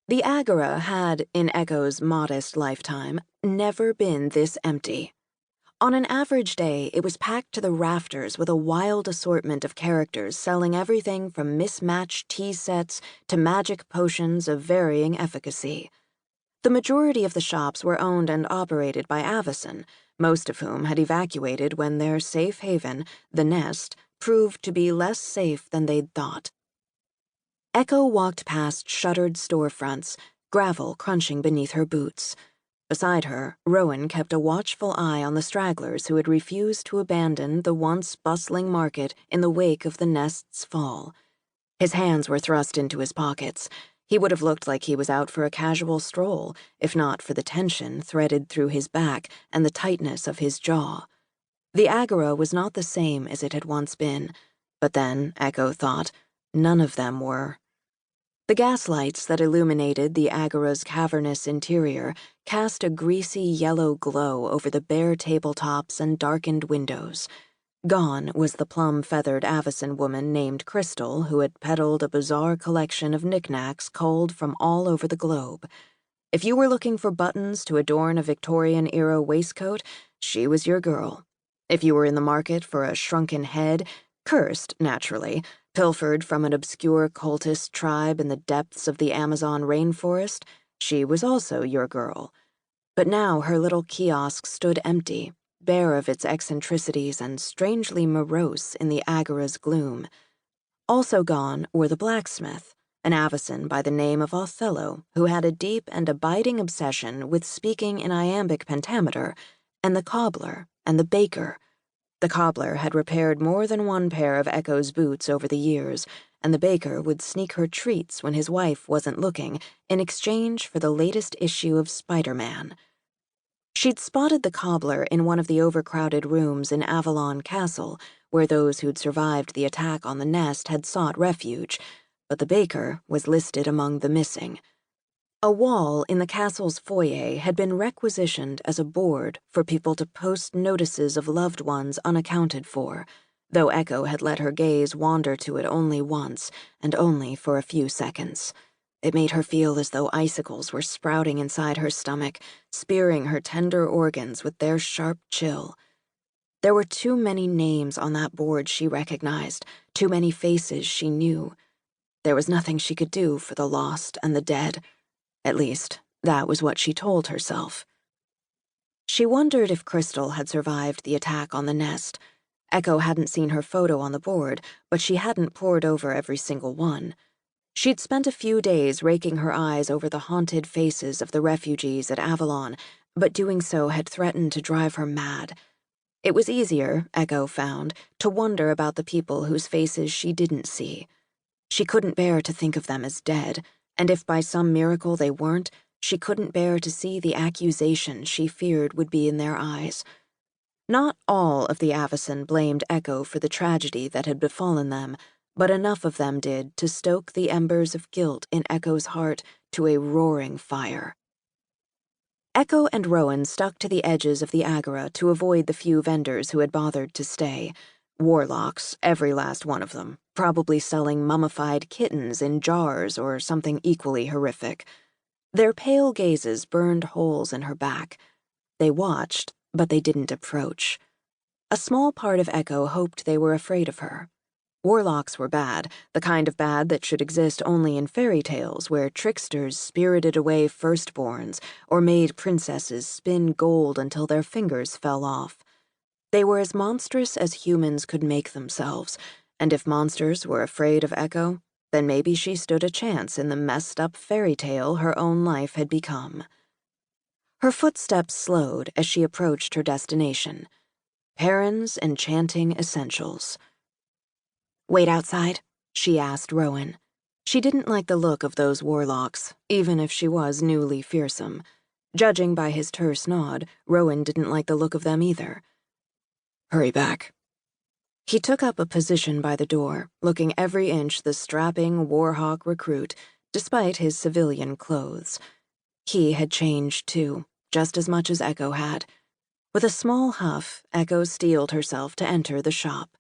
The Agora had, in Echo's modest lifetime, never been this empty. On an average day, it was packed to the rafters with a wild assortment of characters selling everything from mismatched tea sets to magic potions of varying efficacy. The majority of the shops were owned and operated by Avicen, most of whom had evacuated when their safe haven, the Nest, proved to be less safe than they'd thought. Echo walked past shuttered storefronts, gravel crunching beneath her boots. Beside her, Rowan kept a watchful eye on the stragglers who had refused to abandon the once bustling market in the wake of the Nest's fall. His hands were thrust into his pockets. He would have looked like he was out for a casual stroll, if not for the tension threaded through his back and the tightness of his jaw. The Agora was not the same as it had once been, but then, Echo thought, none of them were. The gaslights that illuminated the Agora's cavernous interior cast a greasy yellow glow over the bare tabletops and darkened windows. Gone was the plum-feathered Avicen woman named Crystal who had peddled a bizarre collection of knickknacks culled from all over the globe. If you were looking for buttons to adorn a Victorian-era waistcoat, she was your girl. If you were in the market for a shrunken head, cursed, naturally, pilfered from an obscure cultist tribe in the depths of the Amazon rainforest, she was also your girl. But now her little kiosk stood empty, bare of its eccentricities and strangely morose in the Agora's gloom. Also gone were the blacksmith, an Avicen by the name of Othello, who had a deep and abiding obsession with speaking in iambic pentameter, and the cobbler and the baker. The cobbler had repaired more than one pair of Echo's boots over the years, and the baker would sneak her treats when his wife wasn't looking in exchange for the latest issue of Spider-Man. She'd spotted the cobbler in one of the overcrowded rooms in Avalon Castle, where those who'd survived the attack on the Nest had sought refuge, but the baker was listed among the missing. A wall in the castle's foyer had been requisitioned as a board for people to post notices of loved ones unaccounted for, though Echo had let her gaze wander to it only once, and only for a few seconds. It made her feel as though icicles were sprouting inside her stomach, spearing her tender organs with their sharp chill. There were too many names on that board she recognized, too many faces she knew. There was nothing she could do for the lost and the dead. At least, that was what she told herself. She wondered if Crystal had survived the attack on the Nest. Echo hadn't seen her photo on the board, but she hadn't pored over every single one. She'd spent a few days raking her eyes over the haunted faces of the refugees at Avalon, but doing so had threatened to drive her mad. It was easier, Echo found, to wonder about the people whose faces she didn't see. She couldn't bear to think of them as dead, and if by some miracle they weren't, she couldn't bear to see the accusation she feared would be in their eyes. Not all of the Avicen blamed Echo for the tragedy that had befallen them, but enough of them did to stoke the embers of guilt in Echo's heart to a roaring fire. Echo and Rowan stuck to the edges of the Agora to avoid the few vendors who had bothered to stay. Warlocks, every last one of them, probably selling mummified kittens in jars or something equally horrific. Their pale gazes burned holes in her back. They watched, but they didn't approach. A small part of Echo hoped they were afraid of her. Warlocks were bad, the kind of bad that should exist only in fairy tales where tricksters spirited away firstborns or made princesses spin gold until their fingers fell off. They were as monstrous as humans could make themselves, and if monsters were afraid of Echo, then maybe she stood a chance in the messed-up fairy tale her own life had become. Her footsteps slowed as she approached her destination. Perrin's Enchanting Essentials. "Wait outside?" she asked Rowan. She didn't like the look of those warlocks, even if she was newly fearsome. Judging by his terse nod, Rowan didn't like the look of them either. "Hurry back." He took up a position by the door, looking every inch the strapping Warhawk recruit, despite his civilian clothes. He had changed, too, just as much as Echo had. With a small huff, Echo steeled herself to enter the shop.